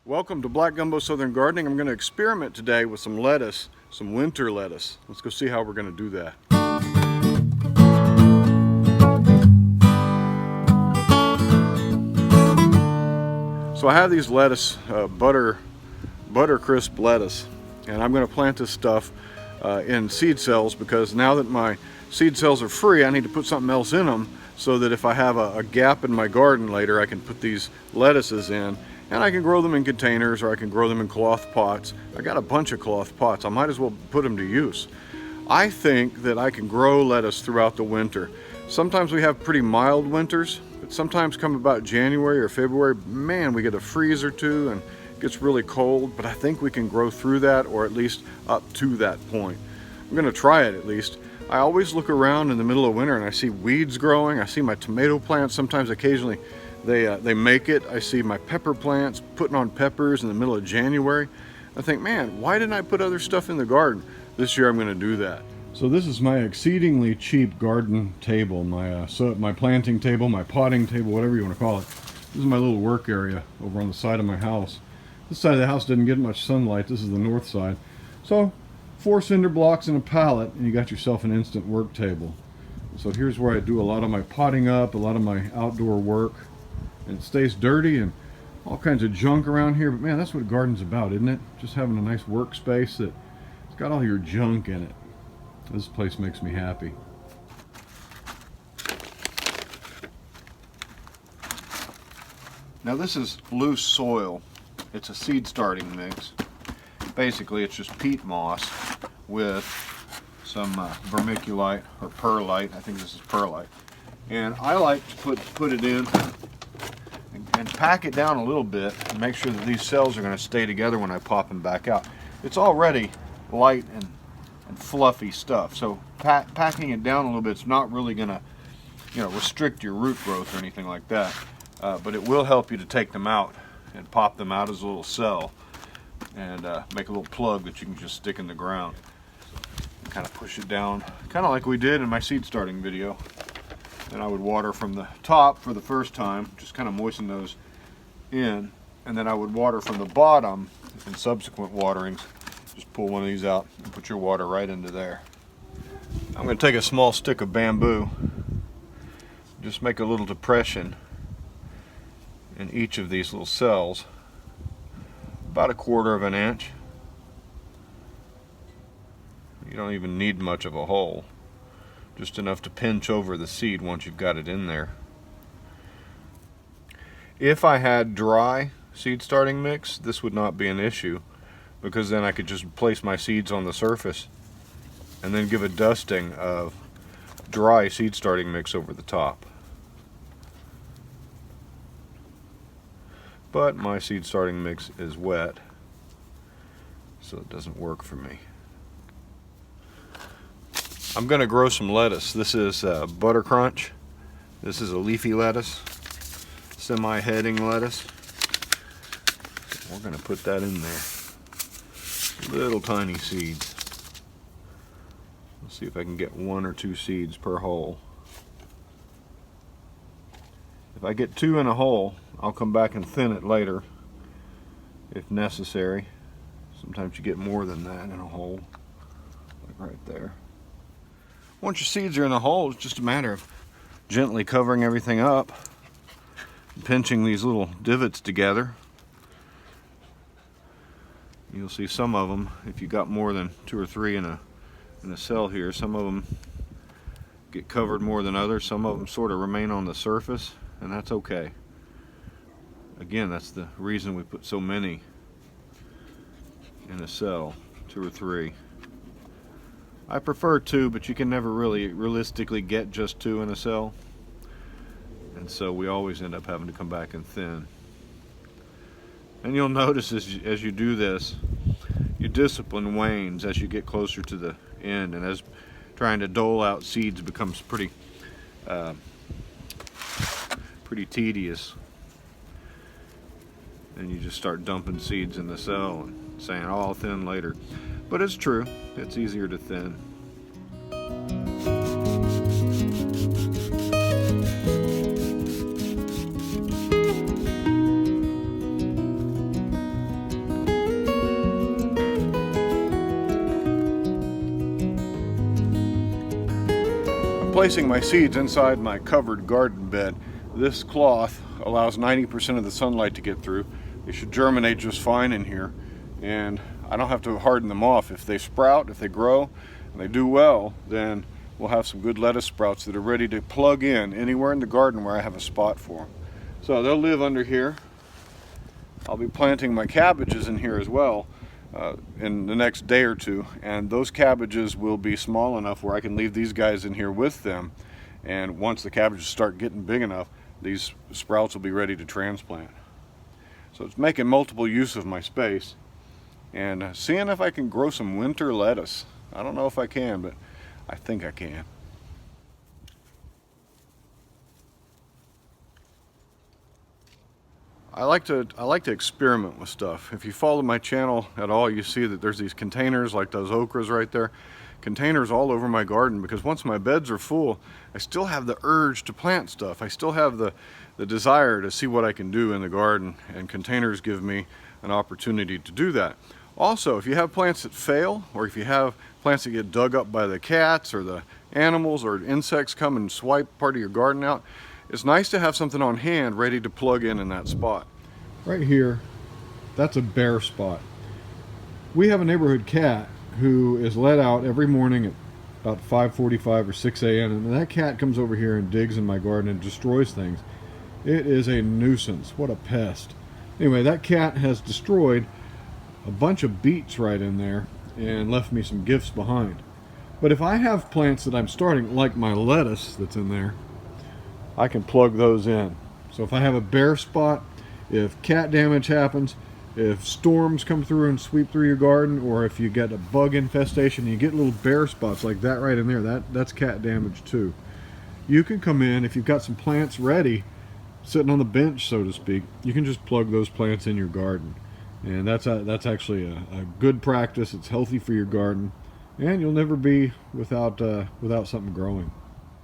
Welcome to Black Gumbo Southern Gardening. I'm going to experiment today with some lettuce, some winter lettuce. Let's go see how we're going to do that. So I have these lettuce, butter crisp lettuce, and I'm going to plant this stuff in seed cells because now that my seed cells are free, I need to put something else in them so that if I have a gap in my garden later, I can put these lettuces in. And I can grow them in containers or I can grow them in cloth pots. I got a bunch of cloth pots. I might as well put them to use. I think that I can grow lettuce throughout the winter. Sometimes we have pretty mild winters, but sometimes come about January or February, man, we get a freeze or two and it gets really cold, but I think we can grow through that or at least up to that point. I'm gonna try it at least. I always look around in the middle of winter and I see weeds growing. I see my tomato plants, sometimes occasionally they make it. I see my pepper plants putting on peppers in the middle of January. I think, man, why didn't I put other stuff in the garden? This year I'm going to do that. So this is my exceedingly cheap garden table, my planting table, my potting table, whatever you want to call it. This is my little work area over on the side of my house. This side of the house didn't get much sunlight. This is the north side. So 4 cinder blocks and a pallet and you got yourself an instant work table. So here's where I do a lot of my potting up, a lot of my outdoor work. And it stays dirty and all kinds of junk around here, but man, that's what a garden's about, isn't it? Just having a nice workspace that's got all your junk in it. This place makes me happy. Now this is loose soil. It's a seed starting mix. Basically it's just peat moss with some vermiculite or perlite. I think this is perlite. And I like to put it in and pack it down a little bit and make sure that these cells are going to stay together when I pop them back out. It's already light and fluffy stuff, so packing it down a little bit is not really going to, restrict your root growth or anything like that, but it will help you to take them out and pop them out as a little cell and make a little plug that you can just stick in the ground. Kind of push it down, kind of like we did in my seed starting video. Then I would water from the top for the first time, just kind of moisten those in, and then I would water from the bottom in subsequent waterings. Just pull one of these out and put your water right into there. I'm going to take a small stick of bamboo, just make a little depression in each of these little cells, about 1/4 of an inch. You don't even need much of a hole. Just enough to pinch over the seed once you've got it in there. If I had dry seed starting mix, this would not be an issue because then I could just place my seeds on the surface and then give a dusting of dry seed starting mix over the top. But my seed starting mix is wet, so it doesn't work for me. I'm going to grow some lettuce. This is Butter Crunch. This is a leafy lettuce, semi-heading lettuce. We're going to put that in there. Little tiny seeds. Let's see if I can get 1 or 2 seeds per hole. If I get 2 in a hole, I'll come back and thin it later if necessary. Sometimes you get more than that in a hole, like right there. Once your seeds are in the hole, it's just a matter of gently covering everything up, pinching these little divots together. You'll see some of them, if you got more than 2 or 3 in a cell here, some of them get covered more than others. Some of them sort of remain on the surface, and that's okay. Again, that's the reason we put so many in a cell, 2 or 3. I prefer 2, but you can never really realistically get just 2 in a cell, and so we always end up having to come back and thin. And you'll notice as you do this, your discipline wanes as you get closer to the end, and as trying to dole out seeds becomes pretty tedious. And you just start dumping seeds in the cell and saying, oh, I'll thin later. But it's true, it's easier to thin. placing my seeds inside my covered garden bed, this cloth allows 90% of the sunlight to get through. They should germinate just fine in here, and I don't have to harden them off. If they sprout, if they grow, and they do well, then we'll have some good lettuce sprouts that are ready to plug in anywhere in the garden where I have a spot for them. So they'll live under here. I'll be planting my cabbages in here as well in the next day or two, and those cabbages will be small enough where I can leave these guys in here with them, and once the cabbages start getting big enough, these sprouts will be ready to transplant. So it's making multiple use of my space and seeing if I can grow some winter lettuce. I don't know if I can, but I think I can. I like to experiment with stuff. If you follow my channel at all, you see that there's these containers like those okras right there. Containers all over my garden, because once my beds are full, I still have the urge to plant stuff. I still have the desire to see what I can do in the garden, and containers give me an opportunity to do that. Also, if you have plants that fail, or if you have plants that get dug up by the cats or the animals or insects come and swipe part of your garden out, it's nice to have something on hand ready to plug in that spot. Right here, that's a bare spot. We have a neighborhood cat who is let out every morning at about 5:45 or 6 a.m. and that cat comes over here and digs in my garden and destroys things. It is a nuisance. What a pest. Anyway, that cat has destroyed a bunch of beets right in there and left me some gifts behind. But if I have plants that I'm starting, like my lettuce that's in there, I can plug those in. So if I have a bare spot, if cat damage happens, if storms come through and sweep through your garden, or if you get a bug infestation, you get little bare spots like that right in there, that's cat damage too. You can come in, if you've got some plants ready, sitting on the bench, so to speak, you can just plug those plants in your garden. And that's actually a good practice. It's healthy for your garden, and you'll never be without something growing.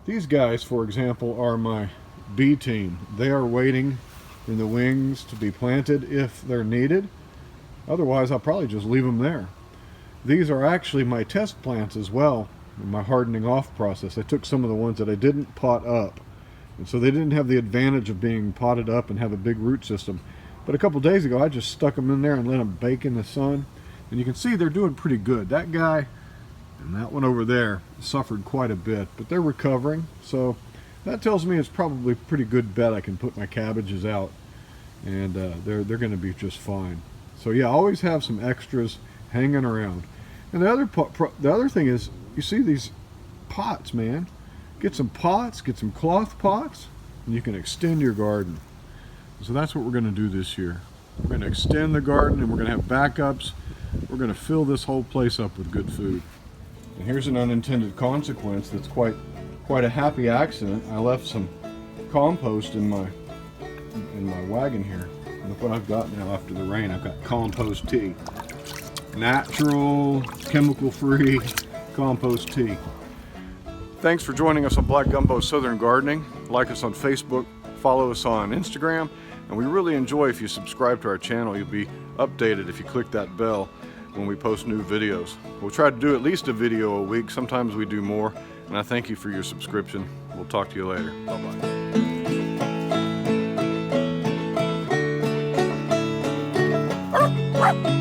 These guys, for example, are my bee team. They are waiting in the wings to be planted if they're needed. Otherwise, I'll probably just leave them there. These are actually my test plants as well in my hardening off process. I took some of the ones that I didn't pot up, and so they didn't have the advantage of being potted up and have a big root system. But a couple days ago, I just stuck them in there and let them bake in the sun, and you can see they're doing pretty good. That guy and that one over there suffered quite a bit, but they're recovering, so that tells me it's probably a pretty good bet I can put my cabbages out, and they're going to be just fine. So yeah, always have some extras hanging around. And the other thing is, you see these pots, man. Get some pots, get some cloth pots, and you can extend your garden. So that's what we're going to do this year. We're going to extend the garden, and we're going to have backups. We're going to fill this whole place up with good food. And here's an unintended consequence that's quite a happy accident. I left some compost in my wagon here. And look what I've got now after the rain. I've got compost tea. Natural, chemical-free compost tea. Thanks for joining us on Black Gumbo Southern Gardening. Like us on Facebook, follow us on Instagram, and we really enjoy if you subscribe to our channel. You'll be updated if you click that bell when we post new videos. We'll try to do at least a video a week. Sometimes we do more, and I thank you for your subscription. We'll talk to you later. Bye-bye.